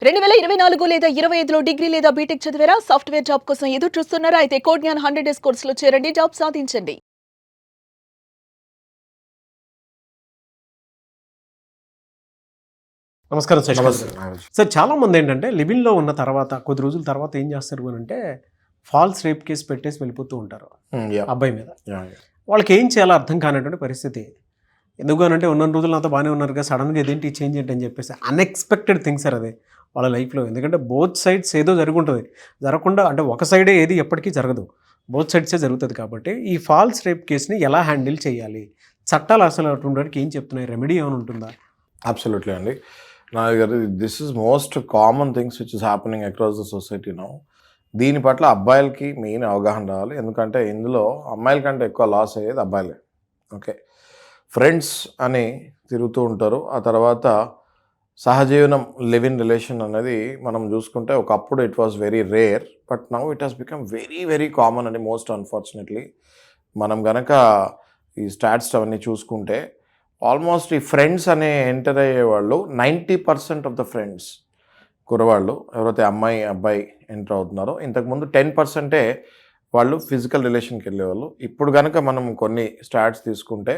2024 లేదా 25లో డిగ్రీ లేదా బీటెక్ చదివారా? సాఫ్ట్‌వేర్ జాబ్ కోసం ఎదురు చూస్తున్నారా? అయితే కోడ్ జ్ఞాన్ 100 డేస్ కోర్సులో చేరండి. జాబ్ సాధించండి. నమస్కారం శశి గారు. నమస్తే. సార్ చాలామంది ఏంటంటే లివింగ్లో ఉన్న తర్వాత కొద్ది రోజుల తర్వాత ఏం చేస్తారు అని అంటే ఫాల్స్ రేప్ కేసు పెట్టేసి వెళ్ళిపోతూ ఉంటారు అబ్బాయి మీద. వాళ్ళకి ఏం చేయాలో అర్థం కానటువంటి పరిస్థితి. ఎందుకనంటే ఉన్న రోజులు నాతో బాగానే ఉన్నారు కదా, సడన్గా ఇదేంటి చేంజ్ ఏంటి అని చెప్పేసి అన్ఎక్స్పెక్టెడ్ థింగ్స్ సార్ అది వాళ్ళ లైఫ్లో. ఎందుకంటే బోత్ సైడ్స్ ఏదో జరుగుంటుంది, జరగకుండా అంటే ఒక సైడే ఏది ఎప్పటికీ జరగదు, బోత్ సైడ్సే జరుగుతుంది. కాబట్టి ఈ ఫాల్స్ రేప్ కేసుని ఎలా హ్యాండిల్ చేయాలి, చట్టాలు అసలు అటువంటి ఏం చెప్తున్నాయి, రెమెడీ ఏమైనా ఉంటుందా? అబ్సల్యూట్లీ అండి. నా దగ్గర this is most common things which is happening across the society now. దీని పట్ల అబ్బాయిలకి మెయిన్ అవగాహన రావాలి. ఎందుకంటే ఇందులో అమ్మాయిల కంటే ఎక్కువ లాస్ అయ్యేది అబ్బాయిలే. ఓకే, ఫ్రెండ్స్ అని తిరుగుతూ ఉంటారు. ఆ తర్వాత సహజీవనం లివ్ ఇన్ రిలేషన్ అనేది మనం చూసుకుంటే ఒకప్పుడు it was very rare, but now it has become very very common అండి. మోస్ట్ అన్ఫార్చునేట్లీ మనం గనక ఈ స్టాట్స్ అవన్నీ చూసుకుంటే ఆల్మోస్ట్ ఈ ఫ్రెండ్స్ అనే ఎంటర్ అయ్యేవాళ్ళు 90% ఆఫ్ ద ఫ్రెండ్స్ కురవాళ్ళు ఎవరైతే అమ్మాయి అబ్బాయి ఎంటర్ అవుతున్నారో, ఇంతకుముందు 10%ఏ వాళ్ళు ఫిజికల్ రిలేషన్కి వెళ్ళేవాళ్ళు. ఇప్పుడు కనుక మనం కొన్ని స్టాట్స్ తీసుకుంటే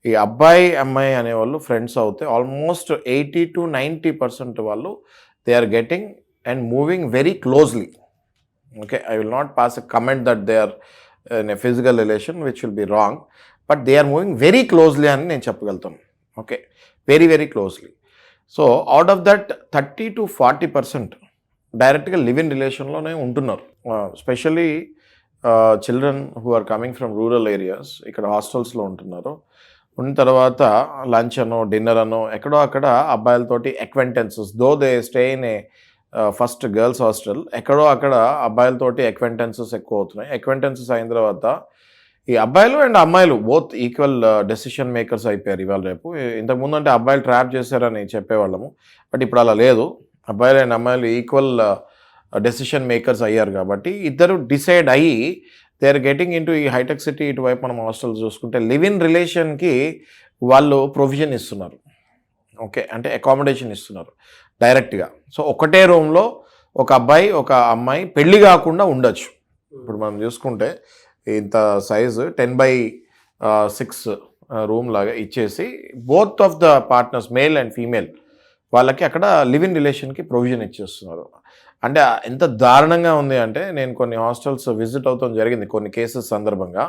ఈ అబ్బాయి అమ్మాయి అనేవాళ్ళు ఫ్రెండ్స్ అవుతే ఆల్మోస్ట్ 80 to 90% వాళ్ళు they are getting and moving very closely. Okay, I will not pass a comment that they are in a physical relation which will be wrong, but they are moving very closely అని నేను చెప్పగలుగుతాను. Okay, very very closely. So out of that 30 to 40% డైరెక్ట్గా live in రిలేషన్లోనే ఉంటున్నారు. Specially children who are coming from rural areas ఇక్కడ హాస్టల్స్లో ఉంటున్నారు. ఉన్న తర్వాత లంచ్ అనో డిన్నర్ అనో ఎక్కడో అక్కడ అబ్బాయిలతోటి acquaintances, though they stay in a first girls hostel, ఎక్కడో అక్కడ అబ్బాయిలతోటి అక్వెంటెన్సెస్ ఎక్కువ అవుతున్నాయి. అక్వెంటెన్సెస్ అయిన తర్వాత ఈ అబ్బాయిలు అండ్ అమ్మాయిలు బోత్ ఈక్వల్ డెసిషన్ మేకర్స్ అయిపోయారు ఇవాళ రేపు. ఇంతకుముందు అంటే అబ్బాయిలు ట్రాప్ చేశారని చెప్పేవాళ్ళము, బట్ ఇప్పుడు అలా లేదు. అబ్బాయిలు అండ్ అమ్మాయిలు ఈక్వల్ డెసిషన్ మేకర్స్ అయ్యారు. కాబట్టి ఇద్దరు డిసైడ్ అయ్యి దే ఆర్ గెటింగ్ ఇంటూ ఈ హైటెక్ సిటీ ఇటువైపు మనం హాస్టల్స్ చూసుకుంటే లివ్ ఇన్ రిలేషన్కి వాళ్ళు ప్రొవిజన్ ఇస్తున్నారు. ఓకే, అంటే అకామిడేషన్ ఇస్తున్నారు డైరెక్ట్గా. సో ఒకటే రూమ్లో ఒక అబ్బాయి ఒక అమ్మాయి పెళ్ళి కాకుండా ఉండొచ్చు. ఇప్పుడు మనం చూసుకుంటే ఇంత సైజు 10x6 రూమ్ లాగా ఇచ్చేసి both of the partners male and female వాళ్ళకి అక్కడ లివ్ ఇన్ రిలేషన్కి ప్రొవిజన్ ఇచ్చేస్తున్నారు. అంటే ఎంత దారుణంగా ఉంది అంటే, నేను కొన్ని హాస్టల్స్ విజిట్ అవుతాం జరిగింది కొన్ని కేసెస్ సందర్భంగా.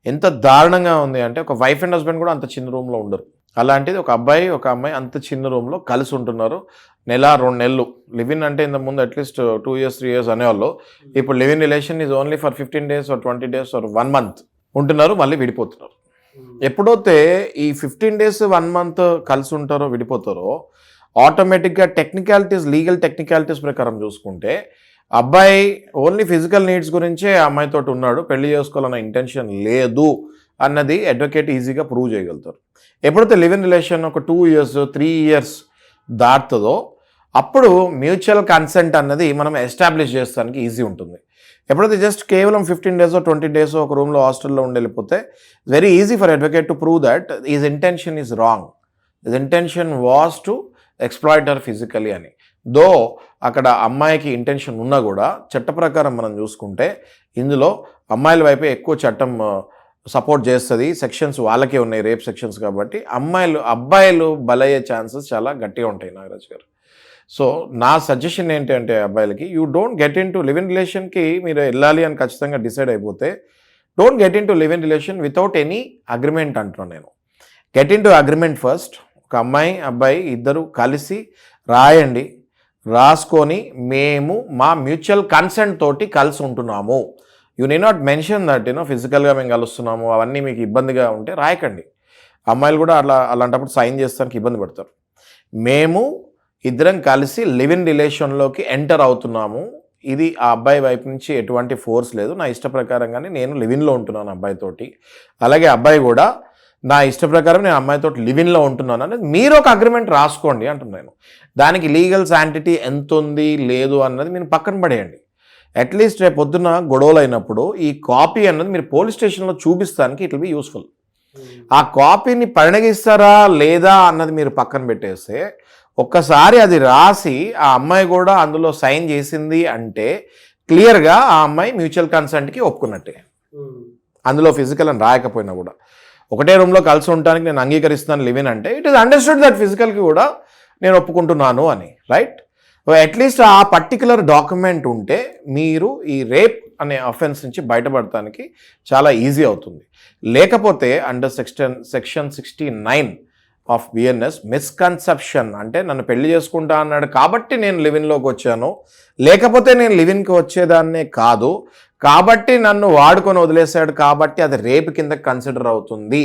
ఎంత దారుణంగా ఉంది అంటే ఒక వైఫ్ అండ్ హస్బెండ్ కూడా అంత చిన్న రూమ్లో ఉండరు. అలాంటిది ఒక అబ్బాయి ఒక అమ్మాయి అంత చిన్న రూమ్లో కలిసి ఉంటున్నారు. నెల 2 నెలలు లివ్ ఇన్ అంటే ఇంతకుముందు అట్లీస్ట్ 2 years 3 years అనేవాళ్ళు. ఇప్పుడు live in relation is only for 15 days or 20 days or 1 month ఉంటున్నారు, మళ్ళీ విడిపోతున్నారు. ఎప్పుడైతే ఈ 15 days 1 month కలిసి ఉంటారో విడిపోతారో ఆటోమేటిక్గా టెక్నికాలిటీస్, లీగల్ టెక్నికాలిటీస్ ప్రకారం చూసుకుంటే అబ్బాయి ఓన్లీ ఫిజికల్ నీడ్స్ గురించే అమ్మాయితో ఉన్నాడు, పెళ్లి చేసుకోవాలన్న ఇంటెన్షన్ లేదు అన్నది అడ్వకేట్ ఈజీగా ప్రూవ్ చేయగలుగుతారు. ఎప్పుడైతే లివ్ ఇన్ రిలేషన్ ఒక 2 years 3 years దాటుతుందో అప్పుడు మ్యూచువల్ కన్సెంట్ అన్నది మనం ఎస్టాబ్లిష్ చేస్తానికి ఈజీ ఉంటుంది. ఎప్పుడైతే జస్ట్ కేవలం 15 days 20 days ఒక రూమ్లో హాస్టల్లో వెళ్ళిపోతే very easy for advocate to prove that is intention is wrong, his intention was to exploit her physically అని. దో అక్కడ అమ్మాయికి ఇంటెన్షన్ ఉన్నా కూడా చట్ట ప్రకారం మనం చూసుకుంటే ఇందులో అమ్మాయిల వైపే ఎక్కువ చట్టం సపోర్ట్ చేస్తుంది. సెక్షన్స్ వాళ్ళకే ఉన్నాయి, రేప్ సెక్షన్స్. కాబట్టి అబ్బాయిలు బలయ్యే ఛాన్సెస్ చాలా గట్టిగా ఉంటాయి నాగరాజ్ గారు. సో నా సజెషన్ ఏంటంటే అబ్బాయిలకి, you don't get into live in రిలేషన్కి మీరు వెళ్ళాలి అని ఖచ్చితంగా డిసైడ్ అయిపోతే don't get into live in relation without any agreement అంటున్నాను నేను. Get into agreement first. ఒక అమ్మాయి అబ్బాయి ఇద్దరు కలిసి రాయండి, రాసుకొని మేము మా మ్యూచువల్ కన్సెంట్ తోటి కలిసి ఉంటున్నాము. You need not mention that ఫిజికల్గా మేము కలుస్తున్నాము అవన్నీ మీకు ఇబ్బందిగా ఉంటే రాయకండి. అమ్మాయిలు కూడా అలాంటప్పుడు సైన్ చేస్తానికి ఇబ్బంది పడతారు. మేము ఇద్దరం కలిసి లివ్ ఇన్ రిలేషన్లోకి ఎంటర్ అవుతున్నాము, ఇది ఆ అబ్బాయి వైపు నుంచి ఎటువంటి ఫోర్స్ లేదు, నా ఇష్ట ప్రకారంగానే నేను లివ్ ఇన్లో ఉంటున్నాను అబ్బాయితోటి, అలాగే అబ్బాయి కూడా నా ఇష్ట ప్రకారం నేను అమ్మాయితో లివ్ ఇన్లో ఉంటున్నాను అనేది మీరు ఒక అగ్రిమెంట్ రాసుకోండి అంటున్నాను. దానికి లీగల్ శాంటిటీ ఎంత ఉంది లేదు అన్నది మీరు పక్కన పడేయండి. అట్లీస్ట్ రేపు పొద్దున గొడవలు అయినప్పుడు ఈ కాపీ అన్నది మీరు పోలీస్ స్టేషన్లో చూపిస్తానికి ఇట్ విల్ బి యూస్ఫుల్. ఆ కాపీని పరిణగిస్తారా లేదా అన్నది మీరు పక్కన పెట్టేస్తే ఒక్కసారి అది రాసి ఆ అమ్మాయి కూడా అందులో సైన్ చేసింది అంటే క్లియర్గా ఆ అమ్మాయి మ్యూచువల్ కన్సెంట్కి ఒప్పుకున్నట్టే. అందులో ఫిజికల్ అని రాయకపోయినా కూడా ఒకటే రూమ్లో కలిసి ఉండడానికి నేను అంగీకరిస్తున్నాను లివ్ ఇన్ అంటే ఇట్ ఈస్ అండర్స్టూడ్ దట్ ఫిజికల్కి కూడా నేను ఒప్పుకుంటున్నాను అని, రైట్? అట్లీస్ట్ ఆ పర్టికులర్ డాక్యుమెంట్ ఉంటే మీరు ఈ రేప్ అనే అఫెన్స్ నుంచి బయటపడటానికి చాలా ఈజీ అవుతుంది. లేకపోతే under section 69 of BNS misconception అంటే నన్ను పెళ్లి చేసుకుంటా అన్నాడు కాబట్టి నేను లివిన్లోకి వచ్చాను, లేకపోతే నేను లివిన్కి వచ్చేదాన్నే కాదు, కాబట్టి నన్ను వాడుకొని వదిలేశాడు కాబట్టి అది రేప్ కింద కన్సిడర్ అవుతుంది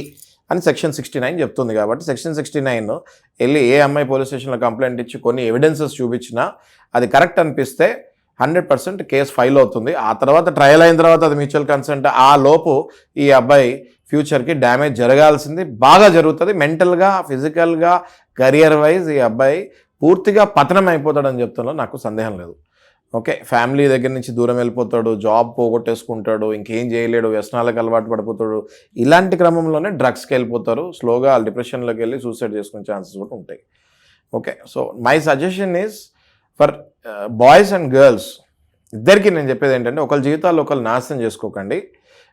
అని సెక్షన్ 69 చెప్తుంది. కాబట్టి సెక్షన్ 69 వెళ్ళి ఏ అమ్మాయి పోలీస్ స్టేషన్లో కంప్లైంట్ ఇచ్చి కొన్ని ఎవిడెన్సెస్ చూపించినా అది కరెక్ట్ అనిపిస్తే 100% కేసు ఫైల్ అవుతుంది. ఆ తర్వాత ట్రయల్ అయిన తర్వాత అది మ్యూచువల్ కన్సెంట్. ఆ లోపు ఈ అబ్బాయి ఫ్యూచర్కి డ్యామేజ్ జరగాల్సింది బాగా జరుగుతుంది. మెంటల్గా, ఫిజికల్గా, కెరియర్ వైజ్ ఈ అబ్బాయి పూర్తిగా పతనం అయిపోతాడని చెప్తాలో నాకు సందేహం లేదు. ఓకే, ఫ్యామిలీ దగ్గర నుంచి దూరం వెళ్ళిపోతాడు, జాబ్ పోగొట్టేసుకుంటాడు, ఇంకేం చేయలేడు, వ్యసనాలకు అలవాటు పడిపోతాడు. ఇలాంటి క్రమంలోనే డ్రగ్స్కి వెళ్ళిపోతారు. స్లోగా డిప్రెషన్లోకి వెళ్ళి సూసైడ్ చేసుకునే ఛాన్సెస్ కూడా ఉంటాయి. Okay, so my suggestion is for boys and girls ఇద్దరికి నేను చెప్పేది ఏంటంటే ఒకరి జీవితాల్లో ఒకరు నాశనం చేసుకోకండి.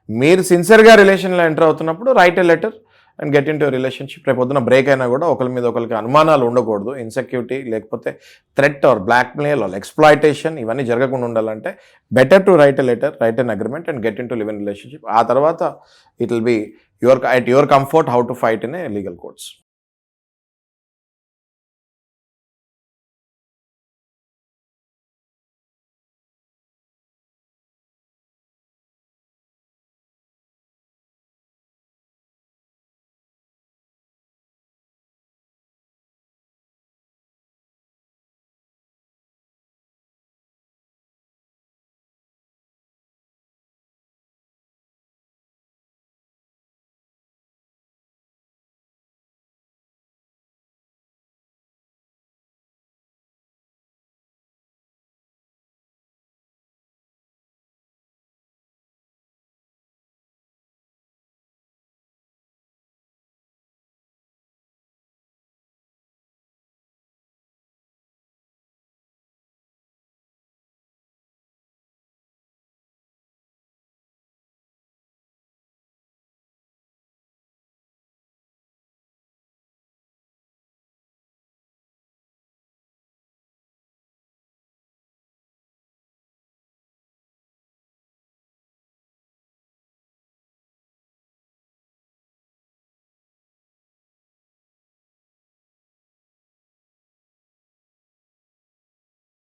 మీరు సిన్సియర్గా రిలేషన్లో ఎంటర్ అవుతున్నప్పుడు right a letter and get in to relationship. రేపు పొద్దున బ్రేక్ అయినా కూడా ఒకరి మీద ఒకరికి అనుమానాలు ఉండకూడదు. ఇన్సెక్యూరిటీ లేకపోతే threat or blackmail or exploitation ఇవన్నీ జరగకుండా ఉండాలంటే better to write a letter, write an agreement and get into live in relationship. ఆ తర్వాత it will be at your comfort how to fight in a legal courts.